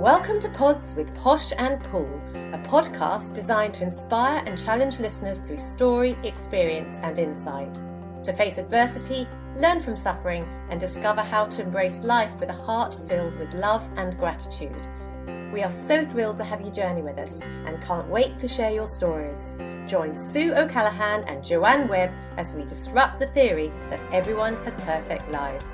Welcome to Pods with Posh and Paul, a podcast designed to inspire and challenge listeners through story, experience and insight. To face adversity, learn from suffering and discover how to embrace life with a heart filled with love and gratitude. We are so thrilled to have you journey with us and can't wait to share your stories. Join Sue O'Callaghan and Joanne Webb as we disrupt the theory that everyone has perfect lives.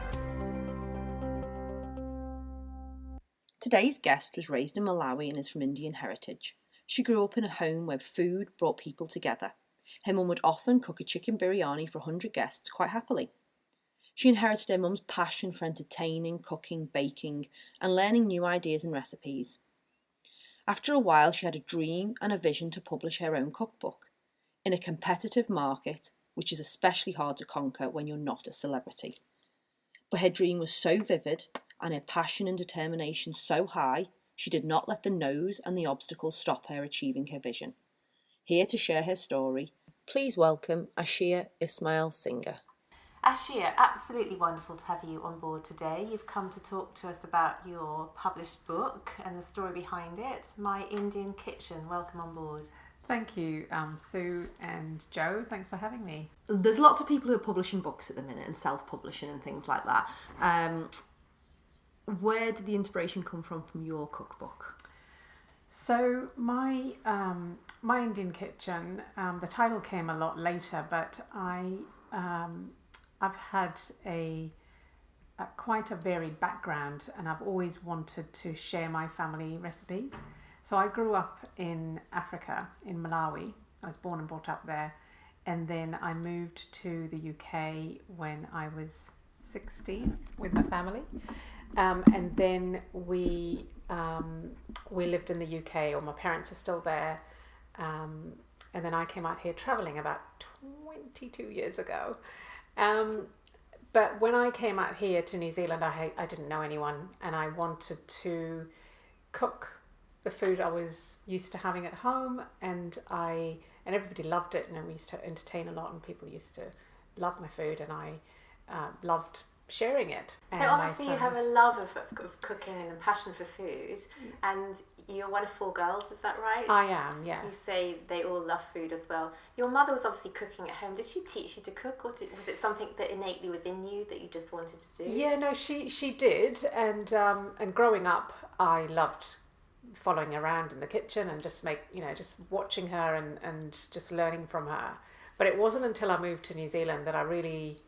Today's guest was raised in Malawi and is from Indian heritage. She grew up in a home where food brought people together. Her mum would often cook a chicken biryani for 100 guests quite happily. She inherited her mum's passion for entertaining, cooking, baking, and learning new ideas and recipes. After a while, she had a dream and a vision to publish her own cookbook in a competitive market, which is especially hard to conquer when you're not a celebrity. But her dream was so vivid and her passion and determination so high, she did not let the no's and the obstacles stop her achieving her vision. Here to share her story, please welcome Ashia Ismail-Singer. Ashia, absolutely wonderful to have you on board today. You've come to talk to us about your published book and the story behind it, My Indian Kitchen. Welcome on board. Thank you, Sue and Joe. Thanks for having me. There's lots of people who are publishing books at the minute and self-publishing and things like that. Where did the inspiration come from your cookbook? So my Indian Kitchen, the title came a lot later, but I've had a quite a varied background, and I've always wanted to share my family recipes. So I grew up in Africa, in Malawi. I was born and brought up there, and then I moved to the UK when I was 16 with my family, and then we lived in the UK, or my parents are still there, and then I came out here traveling about 22 years ago. But when I came out here to New Zealand, I didn't know anyone, and I wanted to cook the food I was used to having at home, and everybody loved it, and we used to entertain a lot, and people used to love my food, and I loved sharing it. So obviously you have a love of cooking and a passion for food, and you're one of 4 girls, is that right? I am, yeah. You say they all love food as well. Your mother was obviously cooking at home. Did she teach you to cook, or was it something that innately was in you that you just wanted to do? Yeah, no, she did, and growing up, I loved following around in the kitchen and just watching her and just learning from her. But it wasn't until I moved to New Zealand that I really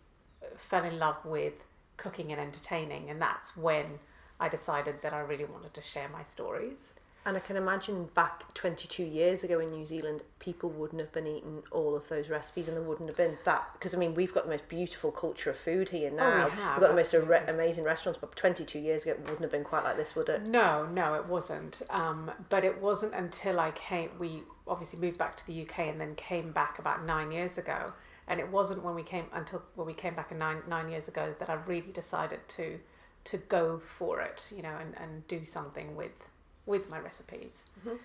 fell in love with cooking and entertaining, and that's when I decided that I really wanted to share my stories. And I can imagine back 22 years ago in New Zealand, people wouldn't have been eating all of those recipes, and there wouldn't have been that, because I mean, we've got the most beautiful culture of food here now. We have. We've got the most amazing restaurants, but 22 years ago it wouldn't have been quite like this, would it? No, it wasn't. But it wasn't until we obviously moved back to the UK and then came back about 9 years ago. And it wasn't when we came back 9 years ago that I really decided to go for it, and do something with my recipes. Mm-hmm.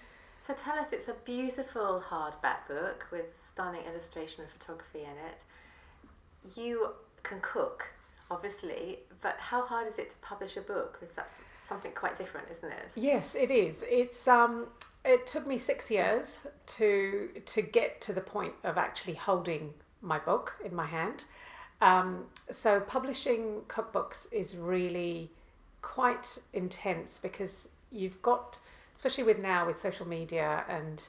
So tell us, it's a beautiful hardback book with stunning illustration and photography in it. You can cook, obviously, but how hard is it to publish a book? Because that's something quite different, isn't it? Yes, it is. It's it took me 6 years to get to the point of actually holding my book in my hand. So publishing cookbooks is really quite intense, because you've got, especially with social media and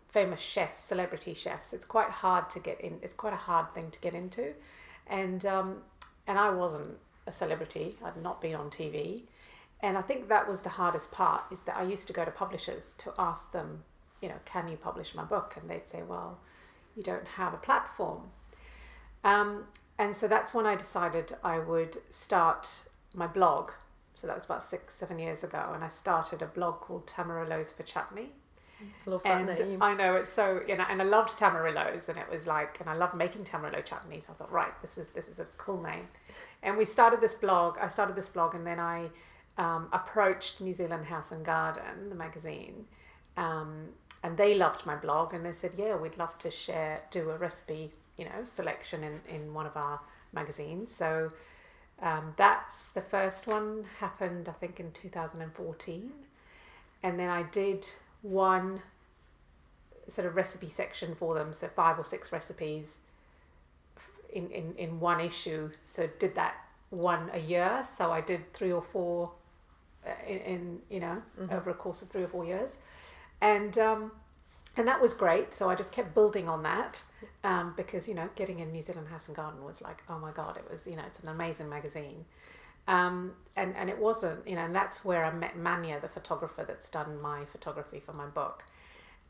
famous chefs, celebrity chefs, it's quite hard to get in. It's quite a hard thing to get into, and I wasn't a celebrity. I'd not been on TV, and I think that was the hardest part. Is that I used to go to publishers to ask them, can you publish my book? And they'd say, well, you don't have a platform. And so that's when I decided I would start my blog. So that was about 6-7 years ago, and I started a blog called Tamarillos for Chutney. Love that name. I know, it's so, and I loved Tamarillos, and it was like, and I loved making Tamarillo chutney, so I thought, right, this is a cool name. And I started this blog, and then I approached New Zealand House and Garden, the magazine, and they loved my blog, and they said, yeah, we'd love to do a recipe, selection in one of our magazines. So That's the first one, happened I think in 2014, and then I did one sort of recipe section for them, so 5 or 6 recipes in one issue. So did that one a year. So I did 3 or 4 in over a course of 3 or 4 years, and that was great. So I just kept building on that, because getting in New Zealand House and Garden was like, oh my god, it was it's an amazing magazine, and it wasn't and that's where I met Manya, the photographer that's done my photography for my book.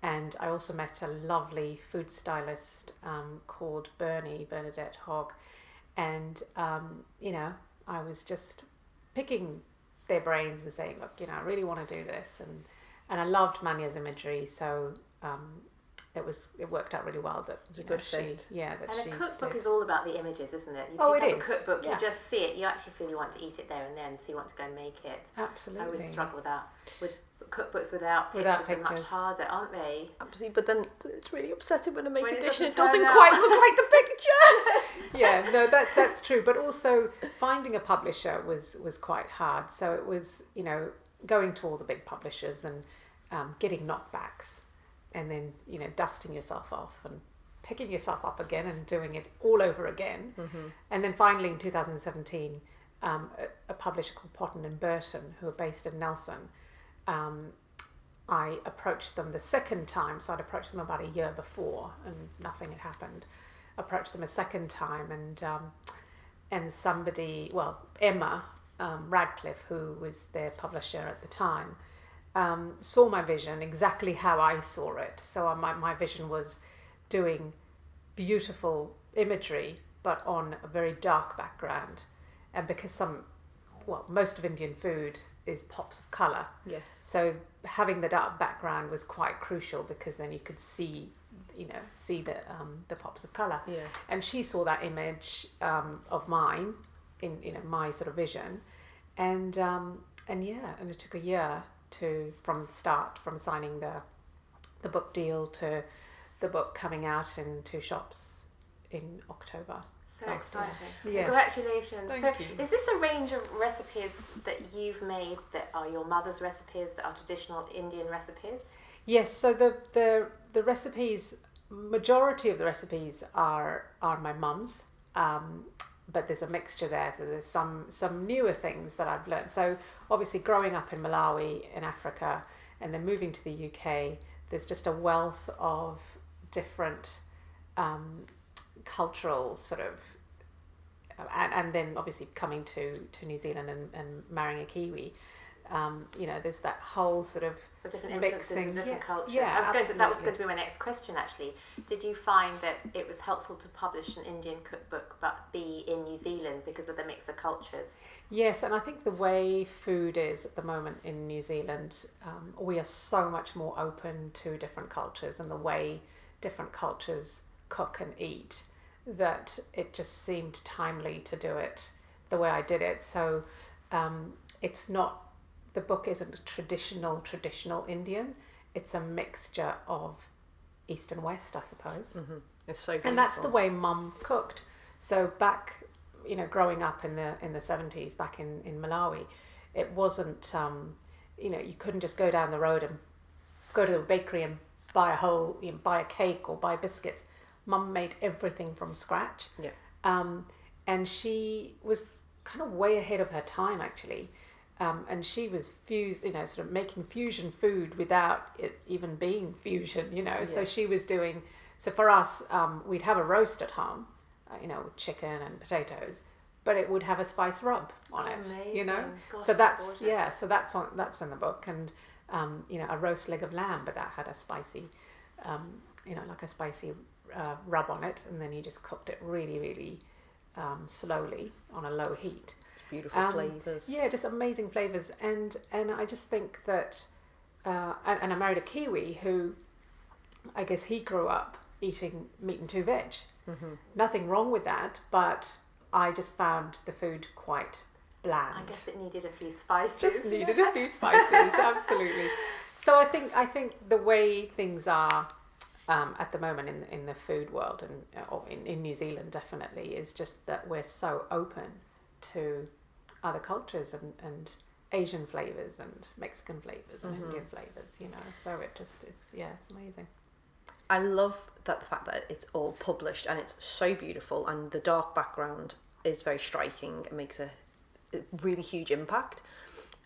And I also met a lovely food stylist called Bernadette Hogg, and I was just picking their brains and saying, look, I really want to do this, and I loved Manya's imagery, so it worked out really well that good fit. And a cookbook is all about the images, isn't it? It is. A cookbook, you just see it, you actually feel you want to eat it there and then, so you want to go and make it. Absolutely. I always struggle with that. With cookbooks without pictures, are much harder, aren't they? Absolutely, but then it's really upsetting when I make a dish and it doesn't doesn't quite look like the picture. Yeah, no, that's true. But also finding a publisher was quite hard. So it was, going to all the big publishers and getting knockbacks, and then dusting yourself off and picking yourself up again and doing it all over again. Mm-hmm. And then finally in 2017, a publisher called Potten and Burton, who are based in Nelson, I approached them the second time. So I'd approached them about a year before and nothing had happened. Approached them a second time, and somebody, Emma Radcliffe, who was their publisher at the time, saw my vision exactly how I saw it. So my vision was doing beautiful imagery but on a very dark background, and because most of Indian food is pops of colour. Yes. So having the dark background was quite crucial, because then you could see the pops of colour. Yeah. And she saw that image of mine in my sort of vision, and it took a year from signing the book deal to the book coming out into shops in October. So exciting. Yes. Congratulations. Thank you. Is this a range of recipes that you've made that are your mother's recipes, that are traditional Indian recipes? Yes, so the recipes, majority of the recipes are my mum's, but there's a mixture there. So there's some newer things that I've learned. So obviously growing up in Malawi in Africa and then moving to the UK, there's just a wealth of different cultural sort of, and then obviously coming to New Zealand and marrying a Kiwi, there's that whole sort of the different influences mixing, of different cultures. Yeah, that was going to be my next question, actually. Did you find that it was helpful to publish an Indian cookbook but be in New Zealand because of the mix of cultures? Yes, and I think the way food is at the moment in New Zealand, we are so much more open to different cultures and the way different cultures cook and eat, that it just seemed timely to do it the way I did it. So it's not, the book isn't traditional Indian. It's a mixture of East and West, I suppose. Mm-hmm. It's so beautiful. And that's the way Mum cooked. So back, growing up in the 70s back in Malawi, it wasn't, you couldn't just go down the road and go to the bakery and buy a cake or buy biscuits. Mum made everything from scratch. Yeah. And she was kind of way ahead of her time, actually. And she was sort of making fusion food without it even being fusion, Yes. So she was doing, so for us, we'd have a roast at home, with chicken and potatoes, but it would have a spice rub on it, Amazing. Gosh, so that's, gorgeous. yeah, so that's in the book. And, a roast leg of lamb, but that had a spicy, like a spicy rub on it. And then you just cooked it really, really slowly on a low heat. Beautiful flavours. Yeah, just amazing flavours. And I just think that, and I married a Kiwi who, I guess he grew up eating meat and 2 veg. Mm-hmm. Nothing wrong with that, but I just found the food quite bland. I guess it needed a few spices. Just needed a few spices, absolutely. So I think the way things are at the moment in the food world and or in New Zealand definitely is just that we're so open to other cultures and Asian flavors and Mexican flavors and Indian flavors, you know. So it just is, it's amazing. I love the fact that it's all published and it's so beautiful, and the dark background is very striking. It makes a really huge impact,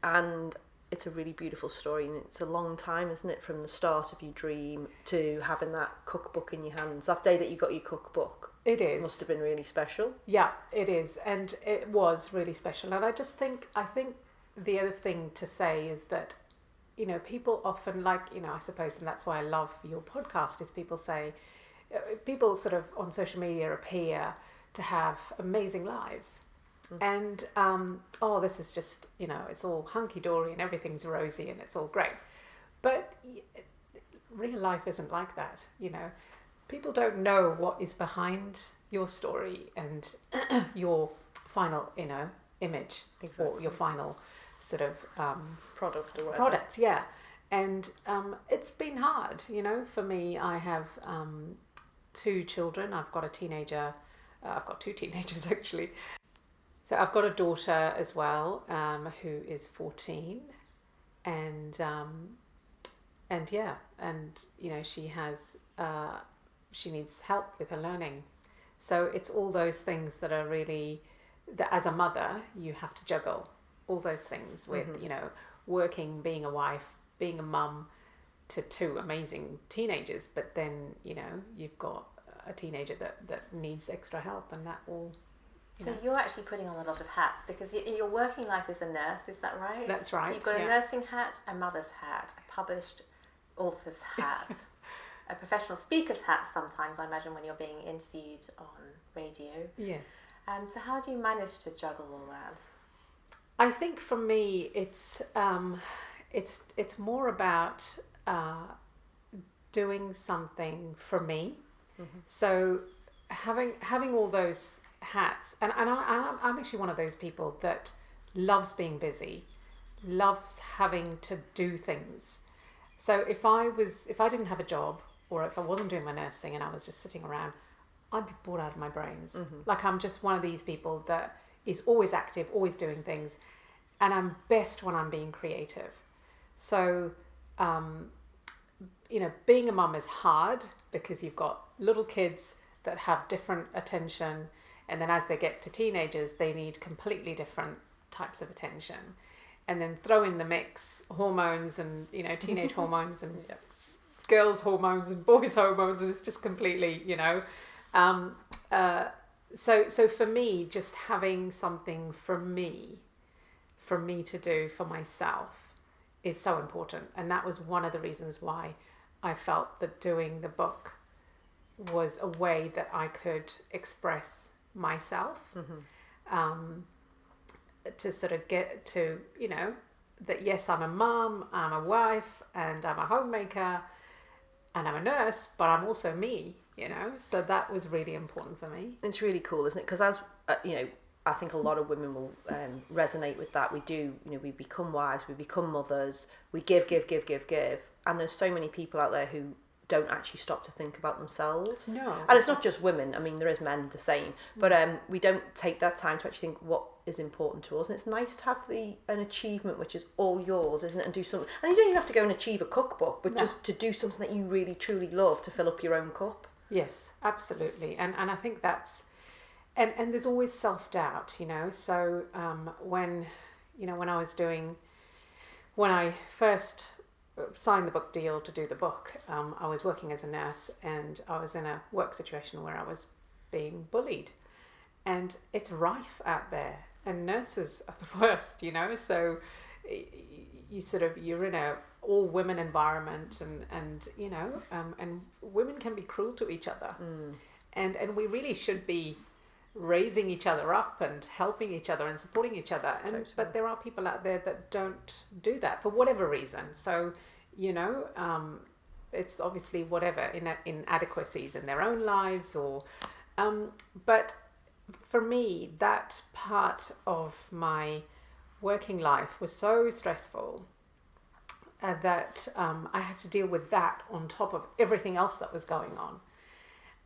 and it's a really beautiful story, and it's a long time, isn't it, from the start of your dream to having that cookbook in your hands. That day that you got your cookbook, it is, must have been really special. Yeah, it is, and it was really special. And I think the other thing to say is that, you know, people often, like, you know, I suppose, and that's why I love your podcast, is people sort of on social media appear to have amazing lives. And, this is just, you know, it's all hunky-dory and everything's rosy and it's all great. But real life isn't like that, you know. People don't know what is behind your story and your final, you know, image. Exactly. Or your final sort of product or whatever. Product, yeah. And it's been hard, you know. For me, I have 2 children. I've got a teenager. I've got 2 teenagers, actually. So I've got a daughter as well, who is 14, and you know, she needs help with her learning. So it's all those things that are really, that as a mother you have to juggle all those things with, you know, working, being a wife, being a mum to 2 amazing teenagers, but then, you know, you've got a teenager that needs extra help, and that will. So you're actually putting on a lot of hats, because in your working life as a nurse, is that right? That's right. So you've got a nursing hat, a mother's hat, a published author's hat, a professional speaker's hat sometimes, I imagine, when you're being interviewed on radio. Yes. And so how do you manage to juggle all that? I think for me, it's more about doing something for me. So having all those hats, and I'm actually one of those people that loves being busy, loves having to do things. So if I didn't have a job, or if I wasn't doing my nursing and I was just sitting around, I'd be bored out of my brains. Like, I'm just one of these people that is always active, always doing things, and I'm best when I'm being creative. So you know, being a mum is hard because you've got little kids that have different attention. And then as they get to teenagers, they need completely different types of attention. And then throw in the mix hormones and, you know, teenage hormones and girls' hormones and boys' hormones, and it's just completely, you know. So for me, just having something for me to do for myself is so important. And that was one of the reasons why I felt that doing the book was a way that I could express myself, to sort of get to, you know, that yes, I'm a mum, I'm a wife, and I'm a homemaker, and I'm a nurse, but I'm also me, you know. So that was really important for me. It's really cool, isn't it? Because as you know, I think a lot of women will resonate with that. We do, you know, we become wives, we become mothers, we give, and there's so many people out there who don't actually stop to think about themselves. No. And it's not just women. I mean, there is men the same. But we don't take that time to actually think what is important to us. And it's nice to have an achievement which is all yours, isn't it? And do something. And you don't even have to go and achieve a cookbook, but just to do something that you really, truly love, to fill up your own cup. Yes, absolutely. And I think that's... And there's always self-doubt, you know. So when I first signed the book deal to do the book, I was working as a nurse, and I was in a work situation where I was being bullied, and it's rife out there, and nurses are the worst, you know. So you're in a all women environment, and you know, and women can be cruel to each other, and we really should be raising each other up and helping each other and supporting each other. And totally. But there are people out there that don't do that for whatever reason. So, you know, it's obviously whatever inadequacies in their own lives, or but for me, that part of my working life was so stressful that I had to deal with that on top of everything else that was going on.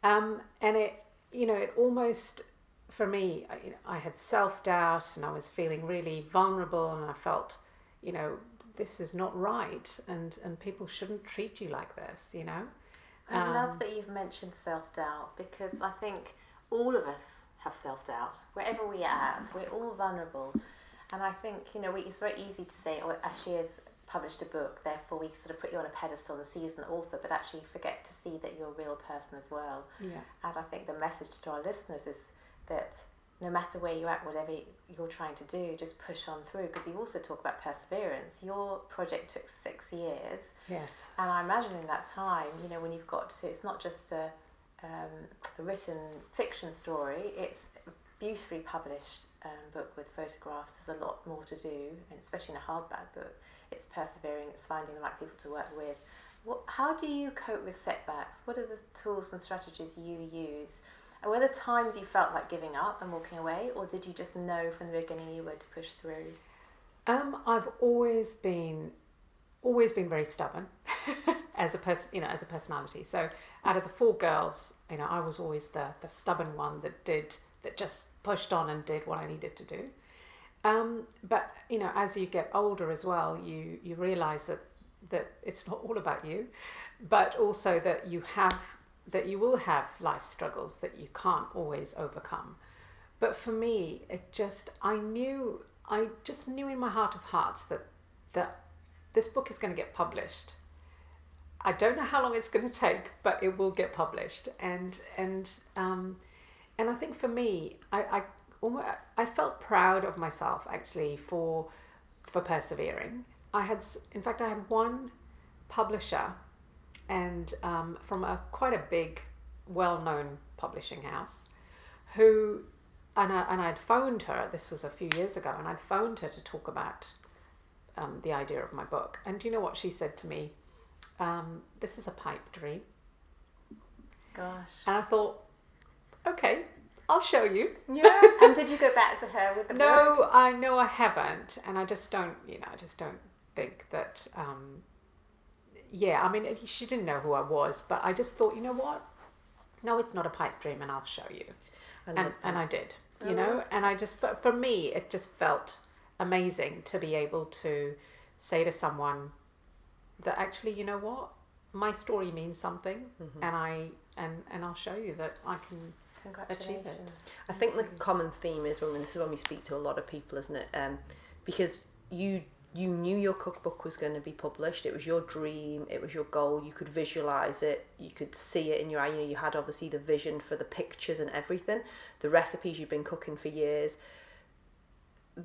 And it, you know, it almost for me, I had self-doubt and I was feeling really vulnerable, and I felt, this is not right, and people shouldn't treat you like this, I love that you've mentioned self-doubt, because I think all of us have self-doubt. Wherever we are at, we're all vulnerable. And I think, it's very easy to say, oh, Ashia's published a book, therefore we sort of put you on a pedestal and see you as an author, but actually forget to see that you're a real person as well. Yeah. And I think the message to our listeners is that no matter where you're at, whatever you're trying to do, just push on through, because you also talk about perseverance. Your project took 6 years. Yes. And I imagine in that time, when you've got to, it's not just a written fiction story, it's a beautifully published book with photographs. There's a lot more to do, and especially in a hardback book. It's persevering, it's finding the right people to work with. How do you cope with setbacks? What are the tools and strategies you use? And were there times you felt like giving up and walking away, or did you just know from the beginning you were to push through? I've always been very stubborn as a personality. So out of the 4 girls, I was always the stubborn one that just pushed on and did what I needed to do. But as you get older as well, you realize that it's not all about you, but also that you will have life struggles that you can't always overcome. But for me, I just knew in my heart of hearts that this book is going to get published. I don't know how long it's going to take, but it will get published. And I think for me, I felt proud of myself actually for persevering. I had one publisher, and from quite a big, well-known publishing house, and I'd phoned her. This was a few years ago, and I'd phoned her to talk about the idea of my book. And do you know what she said to me? This is a pipe dream. Gosh. And I thought, okay, I'll show you. Yeah. And did you go back to her with the book? No, I haven't, and I just don't think that. She didn't know who I was, but I just thought, you know what? No, it's not a pipe dream, and I'll show you. And I did, and I just, for me, it just felt amazing to be able to say to someone that actually, you know what, my story means something, and I'll show you that I can achieve it. I think the common theme is when we speak to a lot of people, isn't it? Because you knew your cookbook was going to be published. It was your dream. It was your goal. You could visualize it. You could see it in your eye. You had obviously the vision for the pictures and everything. The recipes you've been cooking for years.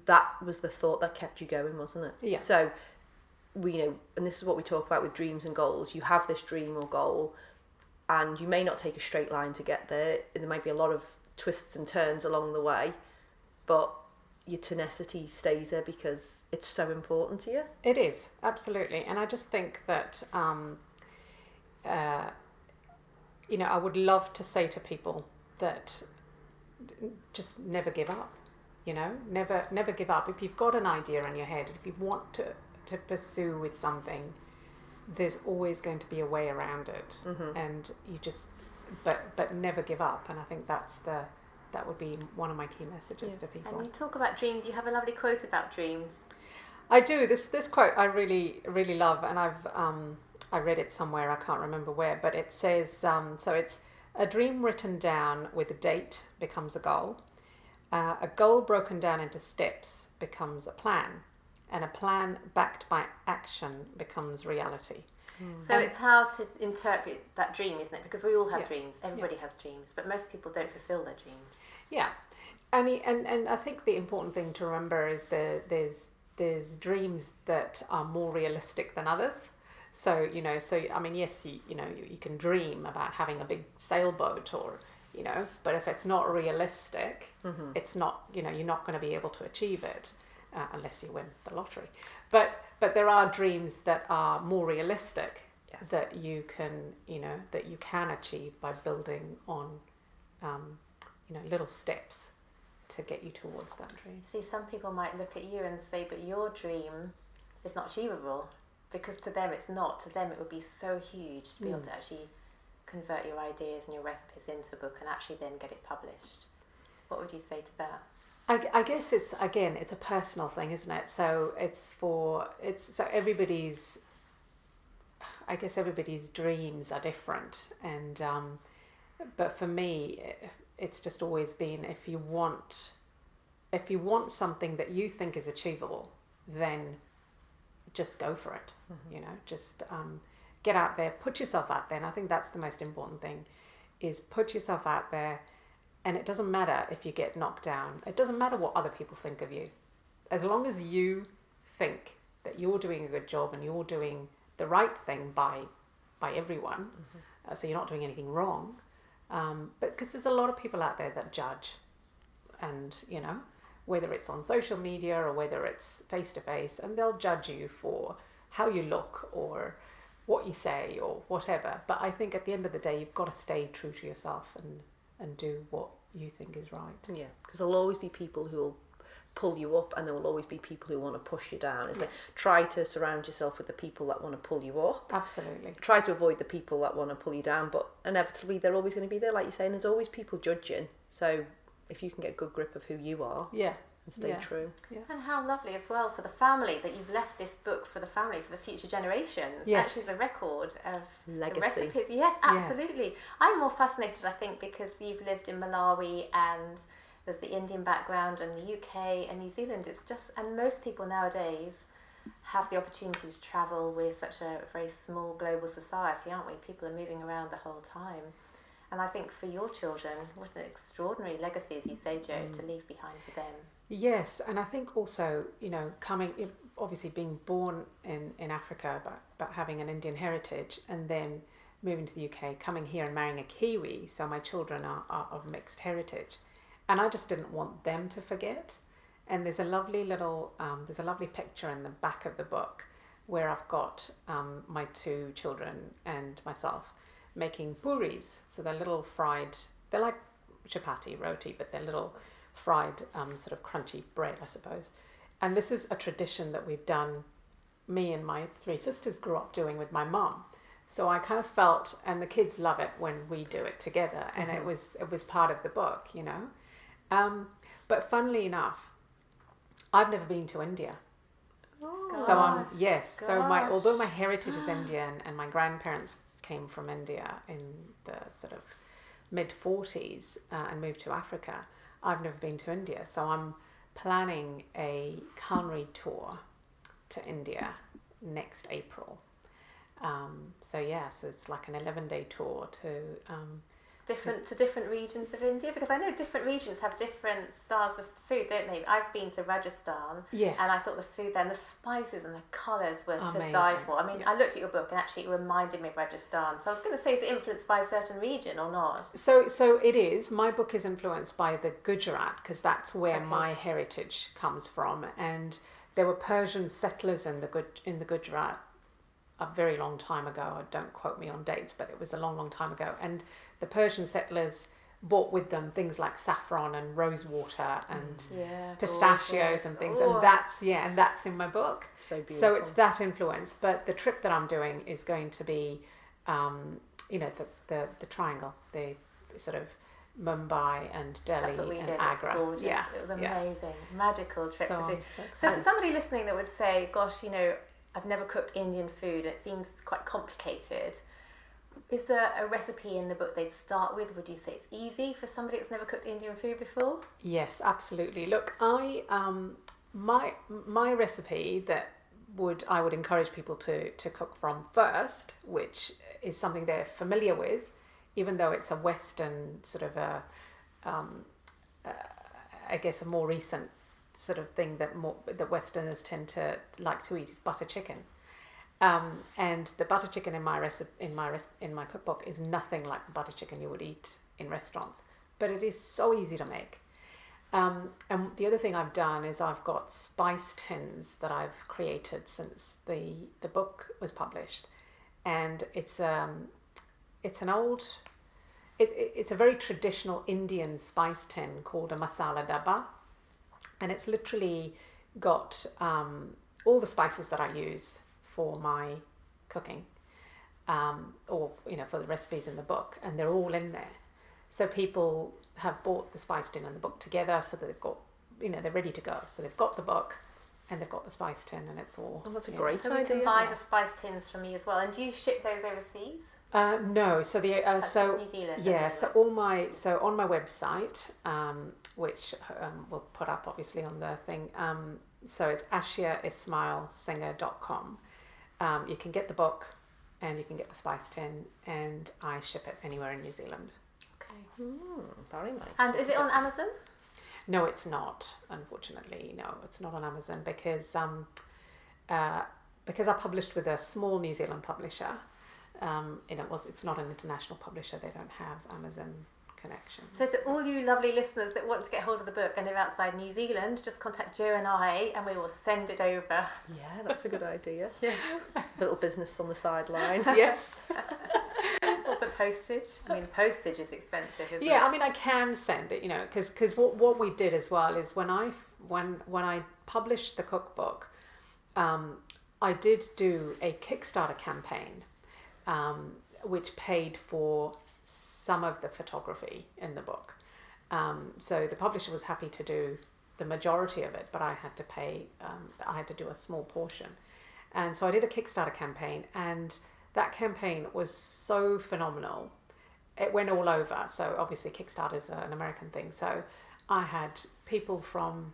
That was the thought that kept you going, wasn't it? Yeah. So, and this is what we talk about with dreams and goals. You have this dream or goal, and you may not take a straight line to get there. There might be a lot of twists and turns along the way, but your tenacity stays there because it's so important to you. It is, absolutely. And I just think that I would love to say to people that just never give up. Never give up. If you've got an idea in your head, if you want to pursue with something, there's always going to be a way around it. And you just but never give up. And I think that would be one of my key messages to people. And you talk about dreams. You have a lovely quote about dreams. I do. This quote I really, really love, and I read it somewhere. I can't remember where, but it says, so it's a dream written down with a date becomes a goal. A goal broken down into steps becomes a plan, and a plan backed by action becomes reality. So it's how to interpret that dream, isn't it? Because we all have dreams. Everybody has dreams, but most people don't fulfill their dreams. Yeah, and I think the important thing to remember is there's dreams that are more realistic than others. So yes, you can dream about having a big sailboat, or but if it's not realistic, it's not you're not going to be able to achieve it unless you win the lottery. But there are dreams that are more realistic, that you can achieve by building on little steps to get you towards that dream. See, some people might look at you and say, but your dream is not achievable, because to them it's not. To them it would be so huge to be able to actually convert your ideas and your recipes into a book and actually then get it published. What would you say to that? I guess it's a personal thing, isn't it? So everybody's, I guess everybody's dreams are different, and but for me, it's just always been, if you want something that you think is achievable, then just go for it. You know, just get out there, put yourself out there, and I think that's the most important thing, is put yourself out there. And it doesn't matter if you get knocked down. It doesn't matter what other people think of you. As long as you think that you're doing a good job and you're doing the right thing by everyone, so you're not doing anything wrong. But because there's a lot of people out there that judge, and you know, whether it's on social media or whether it's face to face, and they'll judge you for how you look or what you say or whatever. But I think at the end of the day, you've got to stay true to yourself and do what you think is right. Yeah, because there'll always be people who will pull you up, and there will always be people who want to push you down. It's like, try to surround yourself with the people that want to pull you up. Absolutely. Try to avoid the people that want to pull you down, but inevitably they're always going to be there, like you say, and there's always people judging. So if you can get a good grip of who you are, and stay true. Yeah. And how lovely as well for the family that you've left this book for the family, for the future generations. Yes. Actually, the record of Legacy. The recipes. Yes, absolutely. Yes. I'm more fascinated, I think, because you've lived in Malawi and there's the Indian background, and the UK and New Zealand. It's just, and most people nowadays have the opportunity to travel with such a very small global society, aren't we? People are moving around the whole time. And I think for your children, what an extraordinary legacy, as you say, Jo, to leave behind for them. Yes, and I think also, you know, obviously being born in Africa, but having an Indian heritage, and then moving to the UK, coming here and marrying a Kiwi, so my children are of mixed heritage. And I just didn't want them to forget. And there's a lovely picture in the back of the book where I've got my two children and myself making puris. So they're little fried, they're like chapati, roti, but they're little fried sort of crunchy bread, I suppose. And this is a tradition that we've done, me and my three sisters grew up doing with my mum. So I kind of felt, and the kids love it when we do it together, and it was part of the book, you know. But funnily enough, I've never been to India. Oh, so although my heritage is Indian and my grandparents came from India in the sort of mid-40s and moved to Africa, I've never been to India. So I'm planning a culinary tour to India next April. So it's like an 11-day tour to different regions of India, because I know different regions have different styles of food, don't they? I've been to Rajasthan, yes, and I thought the food there, and the spices and the colours were amazing. To die for. I mean, I looked at your book and actually it reminded me of Rajasthan. So I was going to say, is it influenced by a certain region or not? So it is. My book is influenced by the Gujarat, because that's where my heritage comes from, and there were Persian settlers in the Gujarat a very long time ago. Don't quote me on dates, but it was a long time ago. And the Persian settlers brought with them things like saffron and rose water and pistachios and things. And that's in my book. So beautiful. So it's that influence. But the trip that I'm doing is going to be, the triangle, the sort of Mumbai and Delhi and Agra. Gorgeous. Yeah, it was amazing, magical trip to do. So for somebody listening that would say, "Gosh, you know, I've never cooked Indian food. It seems quite complicated." Is there a recipe in the book they'd start with? Would you say it's easy for somebody that's never cooked Indian food before? Yes, absolutely. Look, I my recipe that I would encourage people to cook from first, which is something they're familiar with, even though it's a Western sort of I guess a more recent sort of thing that Westerners tend to like to eat, is butter chicken. And the butter chicken in my cookbook is nothing like the butter chicken you would eat in restaurants, but it is so easy to make. And the other thing I've done is I've got spice tins that I've created since the book was published, and it's a very traditional Indian spice tin called a masala dabba, and it's literally got all the spices that I use for my cooking, or for the recipes in the book, and they're all in there. So people have bought the spice tin and the book together, so that they've got, they're ready to go. So they've got the book and they've got the spice tin, and it's all. Oh, that's a great So idea. we can buy the spice tins from you as well. And do you ship those overseas? No, so the That's just New Zealand. yeah, so on my website, which we'll put up obviously on the thing. So it's Ashia Ismail-Singer.com. You can get the book, and you can get the spice tin, and I ship it anywhere in New Zealand. Okay. Very nice. And is it on Amazon? No, it's not. Unfortunately, no, it's not on Amazon because I published with a small New Zealand publisher. It's not an international publisher. They don't have Amazon connections. So to all you lovely listeners that want to get hold of the book and live outside New Zealand, just contact Jo and I, and we will send it over. Yeah, that's a good idea. Yes. Little business on the sideline. Yes. Or for postage. I mean, postage is expensive, isn't it? Yeah, I mean, I can send it, because what we did as well is when I published the cookbook, I did do a Kickstarter campaign, which paid for some of the photography in the book. So the publisher was happy to do the majority of it, but I had to pay. I had to do a small portion, and so I did a Kickstarter campaign, and that campaign was so phenomenal. It went all over. So obviously Kickstarter is an American thing. So I had people from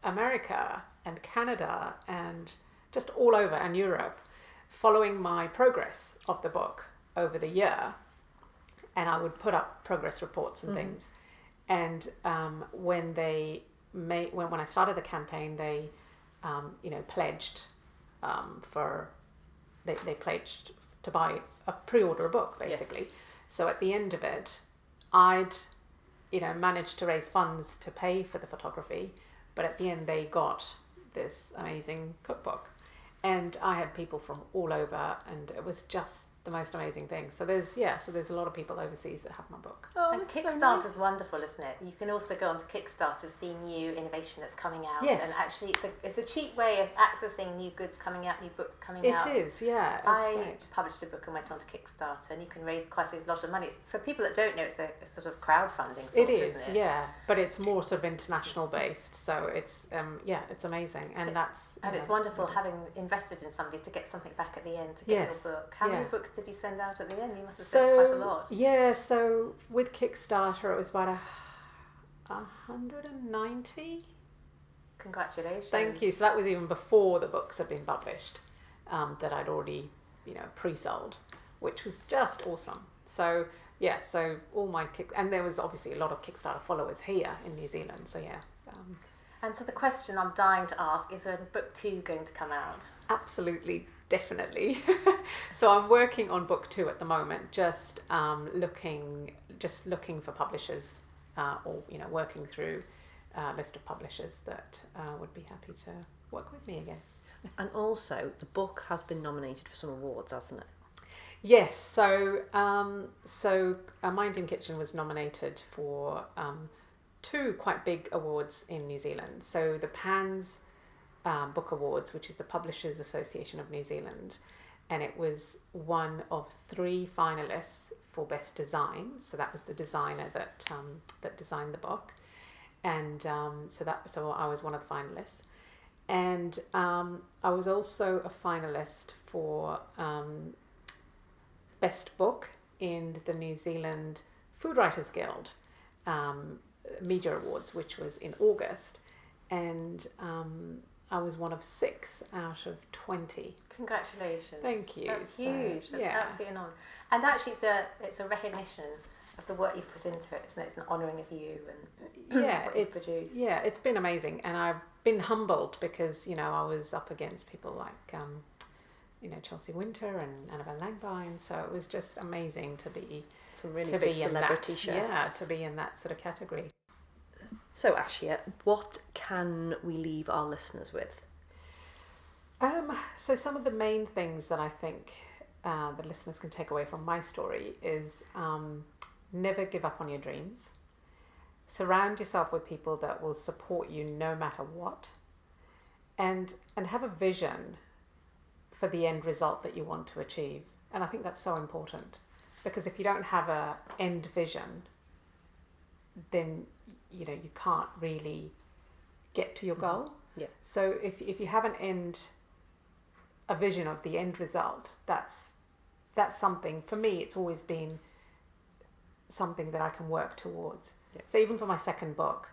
America and Canada and just all over, and Europe, following my progress of the book over the year. And I would put up progress reports and things. And when I started the campaign, they pledged they pledged to pre-order a book, basically. Yes. So at the end of it, I'd managed to raise funds to pay for the photography, but at the end they got this amazing cookbook, and I had people from all over, and it was just the most amazing thing. So there's a lot of people overseas that have my book. Oh, and Kickstarter's so wonderful, isn't it? You can also go onto Kickstarter to see new innovation that's coming out. Yes. And actually it's a cheap way of accessing new goods coming out, new books coming out. It is, yeah. I published a book and went onto Kickstarter, and you can raise quite a lot of money. For people that don't know, it's a sort of crowdfunding source, isn't it? Yeah. But it's more sort of international based, so it's it's amazing, and it's wonderful having invested in somebody to get something back at the end to get your book. How many books did you send out at the end? You must have sent quite a lot. Yeah, so with Kickstarter it was about 190. Congratulations. Thank you. So that was even before the books had been published, that I'd already pre-sold, which was just awesome. So yeah, so all my and there was obviously a lot of Kickstarter followers here in New Zealand, so yeah. And so the question I'm dying to ask is, when book 2 going to come out? Absolutely, definitely. So I'm working on book 2 at the moment, just looking for publishers, or working through a list of publishers that would be happy to work with me again. And also, the book has been nominated for some awards, hasn't it? Yes. So My Indian Kitchen was nominated for 2 quite big awards in New Zealand. So the PANS Book Awards, which is the Publishers Association of New Zealand, and it was one of 3 finalists for Best Design. So that was the designer that designed the book, and so I was one of the finalists, and I was also a finalist for Best Book in the New Zealand Food Writers Guild Media Awards, which was in August, and I was one of 6 out of 20. Congratulations! Thank you. That's huge. That's absolutely an honour. And actually, it's a recognition of the work you've put into it, isn't it? It's an honouring of you and what you've produced. Yeah, it's been amazing, and I've been humbled because I was up against people like Chelsea Winter and Annabelle Langbein, so it was just amazing to be big celebrity chefs. Yeah, to be in that sort of category. So Ashia, what can we leave our listeners with? So some of the main things that I think the listeners can take away from my story is never give up on your dreams. Surround yourself with people that will support you no matter what, and have a vision for the end result that you want to achieve. And I think that's so important, because if you don't have a end vision, then you can't really get to your goal. Yeah. So if you have a vision of the end result, that's something, for me, it's always been something that I can work towards. Yeah. So even for my second book,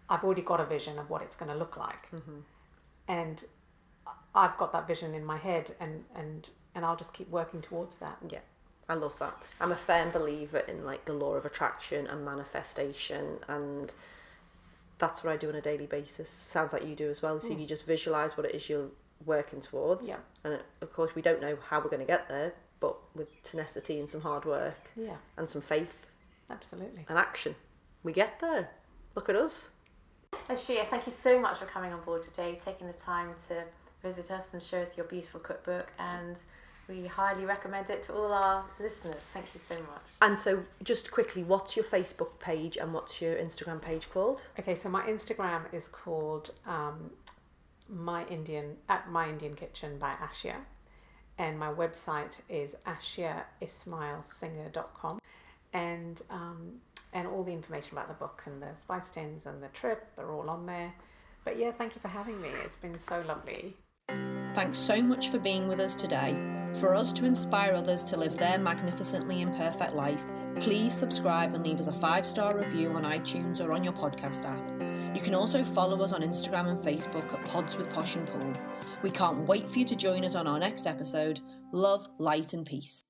I've already got a vision of what it's going to look like. And I've got that vision in my head, and I'll just keep working towards that. Yeah, I love that. I'm a firm believer in like the law of attraction and manifestation, and that's what I do on a daily basis. Sounds like you do as well. So if you just visualise what it is you're working towards, and of course we don't know how we're going to get there, but with tenacity and some hard work, and some faith, absolutely, and action, we get there. Look at us. Ashia, thank you so much for coming on board today, taking the time to visit us and show us your beautiful cookbook, and we highly recommend it to all our listeners. Thank you so much. And so just quickly, what's your Facebook page and what's your Instagram page called? Okay, so my Instagram is called My Indian Kitchen by Ashia, and my website is ashiaismailsinger.com, and all the information about the book and the spice tins and the trip are all on there. But yeah, thank you for having me. It's been so lovely. Thanks so much for being with us today. For us to inspire others to live their magnificently imperfect life, please subscribe and leave us a 5-star review on iTunes or on your podcast app. You can also follow us on Instagram and Facebook at Pods with Posh and Pool. We can't wait for you to join us on our next episode. Love, light and peace.